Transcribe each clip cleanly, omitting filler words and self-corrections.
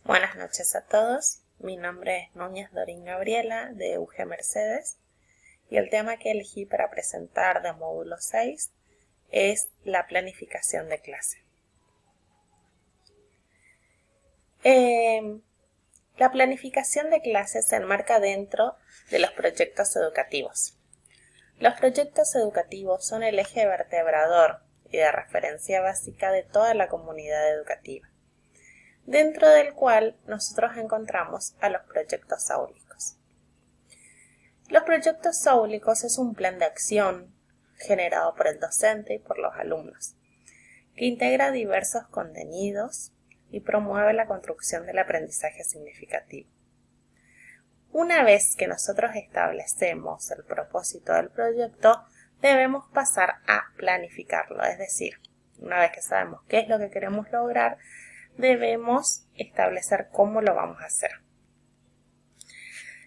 Buenas noches a todos, mi nombre es Núñez Dorín Gabriela de UG Mercedes y el tema que elegí para presentar de módulo 6 es la planificación de clase. La planificación de clase se enmarca dentro de los proyectos educativos. Los proyectos educativos son el eje vertebrador y de referencia básica de toda la comunidad educativa, dentro del cual nosotros encontramos a los proyectos áulicos. Los proyectos áulicos es un plan de acción generado por el docente y por los alumnos, que integra diversos contenidos y promueve la construcción del aprendizaje significativo. Una vez que nosotros establecemos el propósito del proyecto, debemos pasar a planificarlo, es decir, una vez que sabemos qué es lo que queremos lograr, debemos establecer cómo lo vamos a hacer.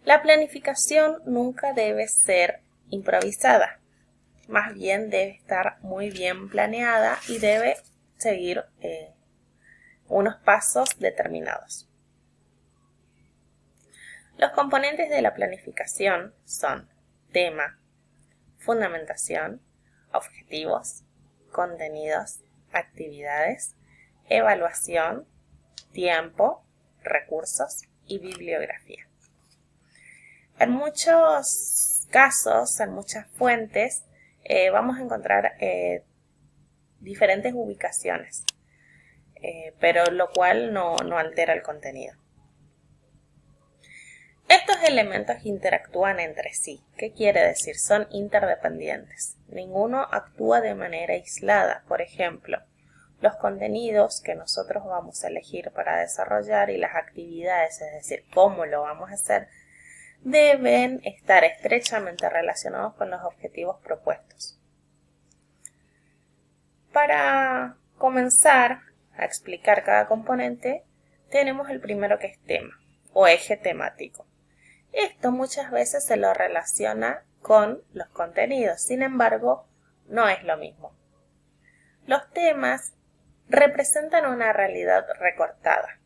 La planificación nunca debe ser improvisada, más bien debe estar muy bien planeada y debe seguir unos pasos determinados. Los componentes de la planificación son tema, fundamentación, objetivos, contenidos, actividades, evaluación, tiempo, recursos y bibliografía. En muchos casos, en muchas fuentes, vamos a encontrar diferentes ubicaciones, pero lo cual no altera el contenido. Estos elementos interactúan entre sí. ¿Qué quiere decir? Son interdependientes. Ninguno actúa de manera aislada. Por ejemplo, los contenidos que nosotros vamos a elegir para desarrollar y las actividades, es decir, cómo lo vamos a hacer, deben estar estrechamente relacionados con los objetivos propuestos. Para comenzar a explicar cada componente, tenemos el primero que es tema o eje temático. Esto muchas veces se lo relaciona con los contenidos, sin embargo, no es lo mismo. Los temas representan una realidad recortada.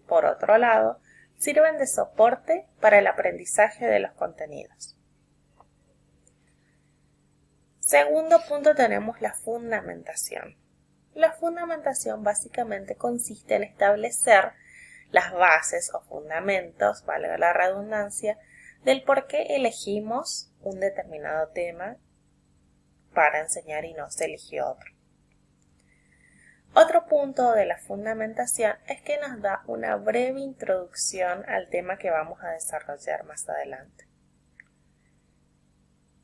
Por otro lado, sirven de soporte para el aprendizaje de los contenidos. Segundo punto, tenemos la fundamentación. La fundamentación básicamente consiste en establecer las bases o fundamentos, valga la redundancia, del por qué elegimos un determinado tema para enseñar y no se eligió otro. Otro punto de la fundamentación es que nos da una breve introducción al tema que vamos a desarrollar más adelante.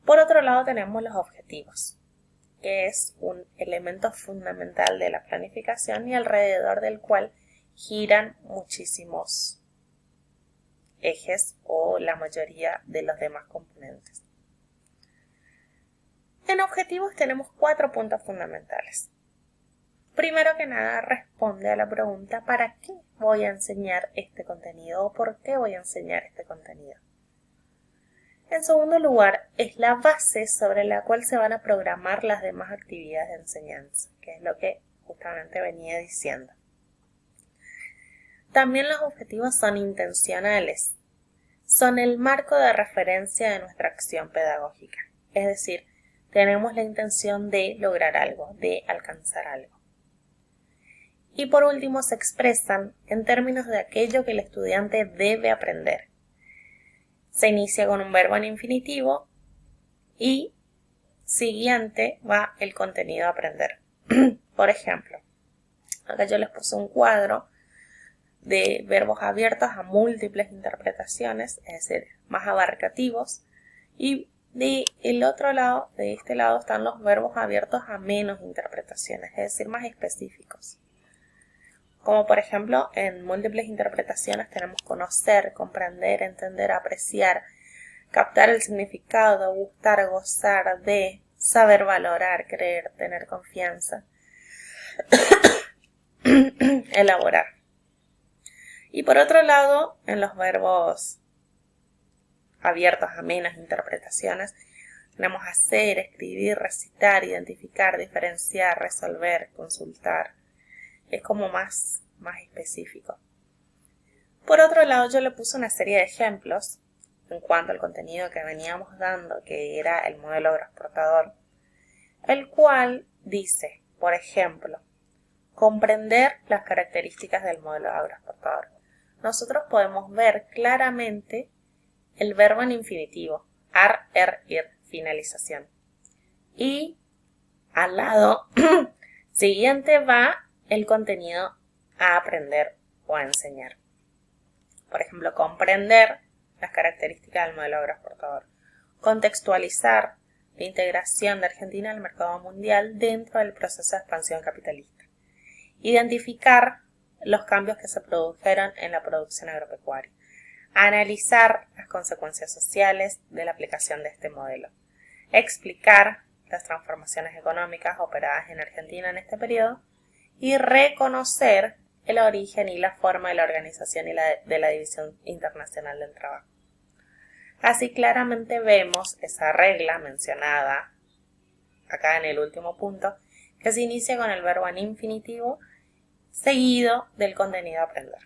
Por otro lado tenemos los objetivos, que es un elemento fundamental de la planificación y alrededor del cual giran muchísimos ejes o la mayoría de los demás componentes. En objetivos tenemos 4 puntos fundamentales. Primero que nada, responde a la pregunta ¿para qué voy a enseñar este contenido o por qué voy a enseñar este contenido? En segundo lugar, es la base sobre la cual se van a programar las demás actividades de enseñanza, que es lo que justamente venía diciendo. También los objetivos son intencionales, son el marco de referencia de nuestra acción pedagógica, es decir, tenemos la intención de lograr algo, de alcanzar algo. Y por último se expresan en términos de aquello que el estudiante debe aprender. Se inicia con un verbo en infinitivo y siguiente va el contenido a aprender. Por ejemplo, acá yo les puse un cuadro de verbos abiertos a múltiples interpretaciones, es decir, más abarcativos, y de este lado están los verbos abiertos a menos interpretaciones, es decir, más específicos. Como por ejemplo, en múltiples interpretaciones tenemos conocer, comprender, entender, apreciar, captar el significado, gustar, gozar de, saber valorar, creer, tener confianza, elaborar. Y por otro lado, en los verbos abiertos a menos interpretaciones, tenemos hacer, escribir, recitar, identificar, diferenciar, resolver, consultar. Es como más específico. Por otro lado, yo le puse una serie de ejemplos en cuanto al contenido que veníamos dando, que era el modelo agroexportador, el cual dice, por ejemplo, comprender las características del modelo agroexportador. Nosotros podemos ver claramente el verbo en infinitivo, ar, er, ir, finalización. Y al lado siguiente va el contenido a aprender o a enseñar. Por ejemplo, comprender las características del modelo agroexportador. Contextualizar la integración de Argentina al mercado mundial dentro del proceso de expansión capitalista. Identificar los cambios que se produjeron en la producción agropecuaria. Analizar las consecuencias sociales de la aplicación de este modelo. Explicar las transformaciones económicas operadas en Argentina en este periodo y reconocer el origen y la forma de la organización y de la división internacional del trabajo. Así claramente vemos esa regla mencionada acá en el último punto, que se inicia con el verbo en infinitivo seguido del contenido a aprender.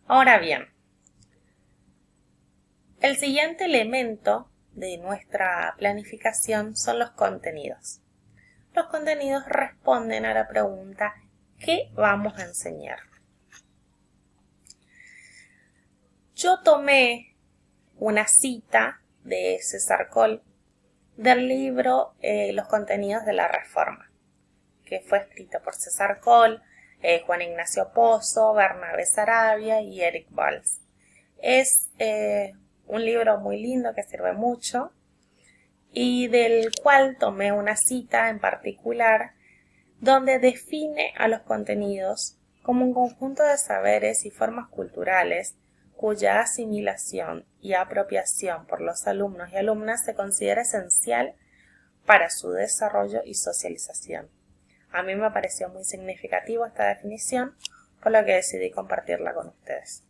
Ahora bien, el siguiente elemento de nuestra planificación son los contenidos. Los contenidos responden a la pregunta ¿qué vamos a enseñar? Yo tomé una cita de César Coll del libro Los contenidos de la Reforma, que fue escrito por César Coll, Juan Ignacio Pozo, Bernabé Sarabia y Eric Balls. Es un libro muy lindo que sirve mucho y del cual tomé una cita en particular donde define a los contenidos como un conjunto de saberes y formas culturales cuya asimilación y apropiación por los alumnos y alumnas se considera esencial para su desarrollo y socialización. A mí me pareció muy significativo esta definición, por lo que decidí compartirla con ustedes.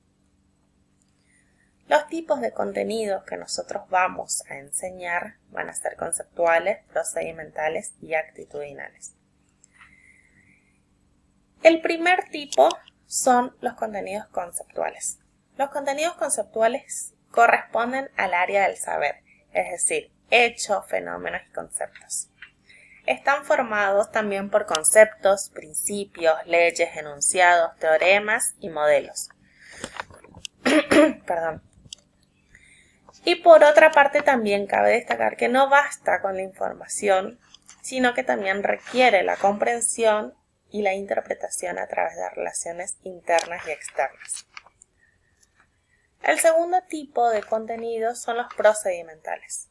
Los tipos de contenidos que nosotros vamos a enseñar van a ser conceptuales, procedimentales y actitudinales. El primer tipo son los contenidos conceptuales. Los contenidos conceptuales corresponden al área del saber, es decir, hechos, fenómenos y conceptos. Están formados también por conceptos, principios, leyes, enunciados, teoremas y modelos. Perdón. Y por otra parte también cabe destacar que no basta con la información, sino que también requiere la comprensión y la interpretación a través de relaciones internas y externas. El segundo tipo de contenidos son los procedimentales.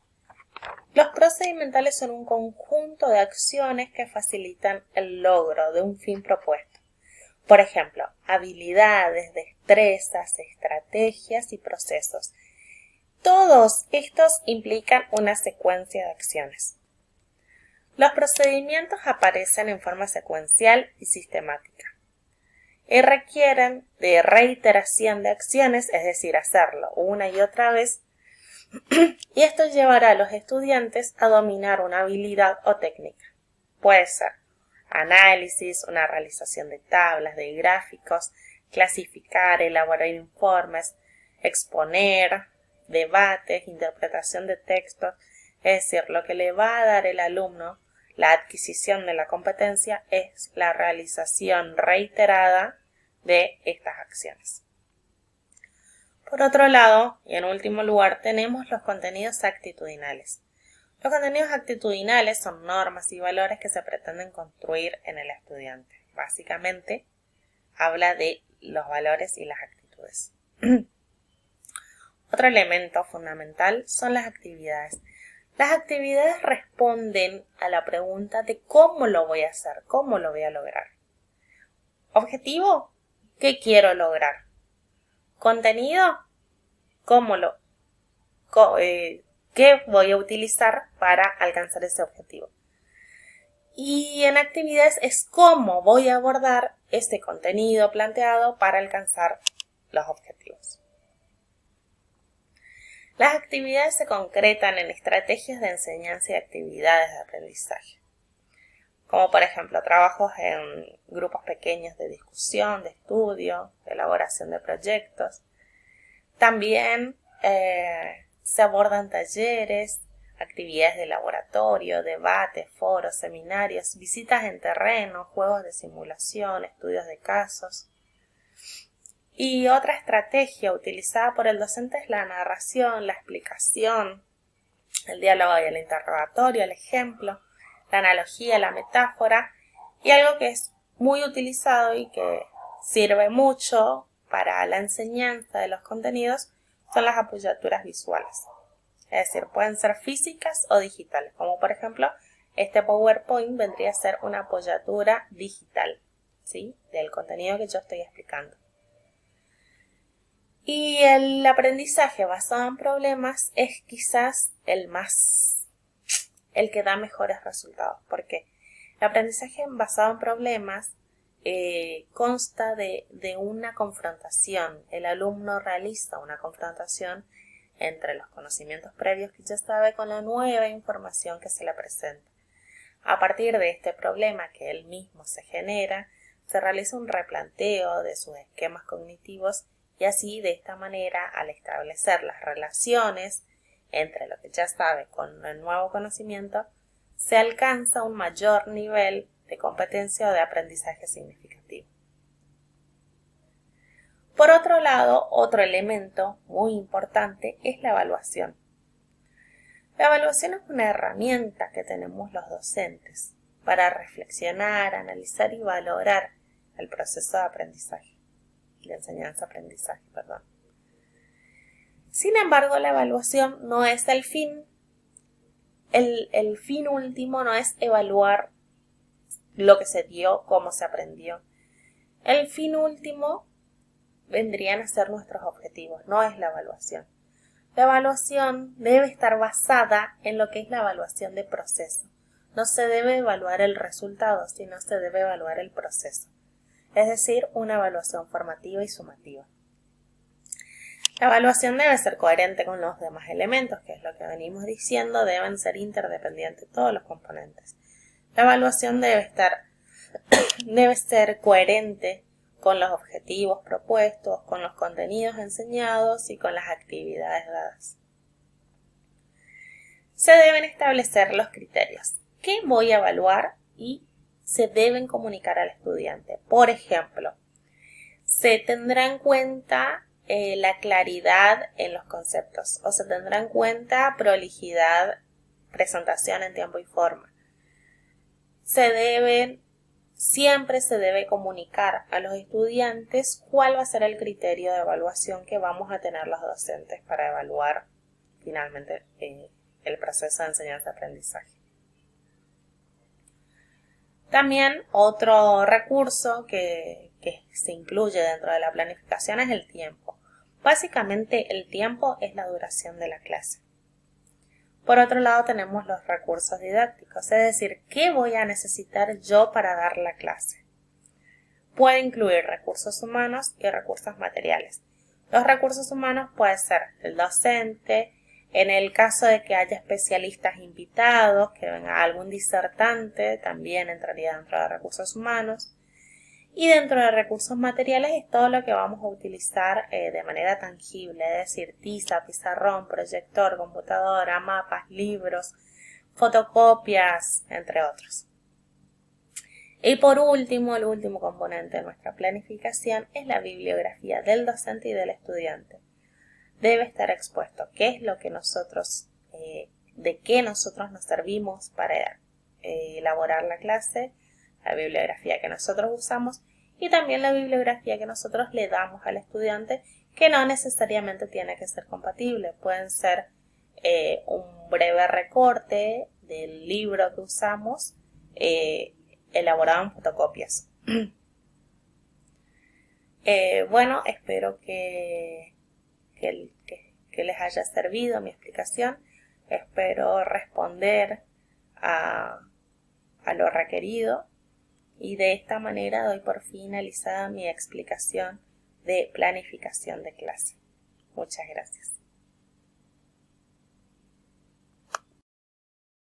Los procedimentales son un conjunto de acciones que facilitan el logro de un fin propuesto. Por ejemplo, habilidades, destrezas, estrategias y procesos. Todos estos implican una secuencia de acciones. Los procedimientos aparecen en forma secuencial y sistemática y requieren de reiteración de acciones, es decir, hacerlo una y otra vez, y esto llevará a los estudiantes a dominar una habilidad o técnica. Puede ser análisis, una realización de tablas, de gráficos, clasificar, elaborar informes, exponer, debates, interpretación de textos, es decir, lo que le va a dar el alumno la adquisición de la competencia es la realización reiterada de estas acciones. Por otro lado, y en último lugar, tenemos los contenidos actitudinales. Los contenidos actitudinales son normas y valores que se pretenden construir en el estudiante. Básicamente, habla de los valores y las actitudes. Otro elemento fundamental son las actividades. Las actividades responden a la pregunta de cómo lo voy a hacer, cómo lo voy a lograr. Objetivo, ¿qué quiero lograr? Contenido, ¿qué voy a utilizar para alcanzar ese objetivo? Y en actividades es cómo voy a abordar este contenido planteado para alcanzar los objetivos. Las actividades se concretan en estrategias de enseñanza y actividades de aprendizaje. como por ejemplo trabajos en grupos pequeños de discusión, de estudio, de elaboración de proyectos. También se abordan talleres, actividades de laboratorio, debates, foros, seminarios, visitas en terreno, juegos de simulación, estudios de casos. Y otra estrategia utilizada por el docente es la narración, la explicación, el diálogo y el interrogatorio, el ejemplo, la analogía, la metáfora, y algo que es muy utilizado y que sirve mucho para la enseñanza de los contenidos son las apoyaturas visuales. Es decir, pueden ser físicas o digitales, como por ejemplo este PowerPoint vendría a ser una apoyatura digital, ¿sí?, del contenido que yo estoy explicando. Y el aprendizaje basado en problemas es quizás el que da mejores resultados. ¿Por qué? El aprendizaje basado en problemas consta de una confrontación. El alumno realiza una confrontación entre los conocimientos previos que ya sabe con la nueva información que se le presenta. A partir de este problema que él mismo se genera, se realiza un replanteo de sus esquemas cognitivos y así, de esta manera, al establecer las relaciones entre lo que ya sabe con el nuevo conocimiento, se alcanza un mayor nivel de competencia o de aprendizaje significativo. Por otro lado, otro elemento muy importante es la evaluación. La evaluación es una herramienta que tenemos los docentes para reflexionar, analizar y valorar el proceso de aprendizaje, de enseñanza-aprendizaje, perdón. Sin embargo, la evaluación no es el fin. El fin último no es evaluar lo que se dio, cómo se aprendió. El fin último vendrían a ser nuestros objetivos, no es la evaluación. La evaluación debe estar basada en lo que es la evaluación de proceso. No se debe evaluar el resultado, sino se debe evaluar el proceso. Es decir, una evaluación formativa y sumativa. La evaluación debe ser coherente con los demás elementos, que es lo que venimos diciendo, deben ser interdependientes todos los componentes. La evaluación debe ser coherente con los objetivos propuestos, con los contenidos enseñados y con las actividades dadas. Se deben establecer los criterios. ¿Qué voy a evaluar? Y se deben comunicar al estudiante. Por ejemplo, se tendrá en cuenta la claridad en los conceptos o se tendrá en cuenta prolijidad, presentación en tiempo y forma. Siempre se debe comunicar a los estudiantes cuál va a ser el criterio de evaluación que vamos a tener los docentes para evaluar finalmente el proceso de enseñanza-aprendizaje. También otro recurso que se incluye dentro de la planificación es el tiempo. Básicamente el tiempo es la duración de la clase. Por otro lado tenemos los recursos didácticos, es decir, ¿qué voy a necesitar yo para dar la clase? Puede incluir recursos humanos y recursos materiales. Los recursos humanos pueden ser el docente, en el caso de que haya especialistas invitados, que venga algún disertante, también entraría dentro de recursos humanos. Y dentro de recursos materiales es todo lo que vamos a utilizar de manera tangible, es decir, tiza, pizarrón, proyector, computadora, mapas, libros, fotocopias, entre otros. Y por último, el último componente de nuestra planificación es la bibliografía del docente y del estudiante. Debe estar expuesto qué es lo que de qué nosotros nos servimos para elaborar la clase, la bibliografía que nosotros usamos y también la bibliografía que nosotros le damos al estudiante, que no necesariamente tiene que ser compatible. Pueden ser un breve recorte del libro que usamos elaborado en fotocopias. Bueno, espero que les haya servido mi explicación. Espero responder a lo requerido y de esta manera doy por finalizada mi explicación de planificación de clase. Muchas gracias.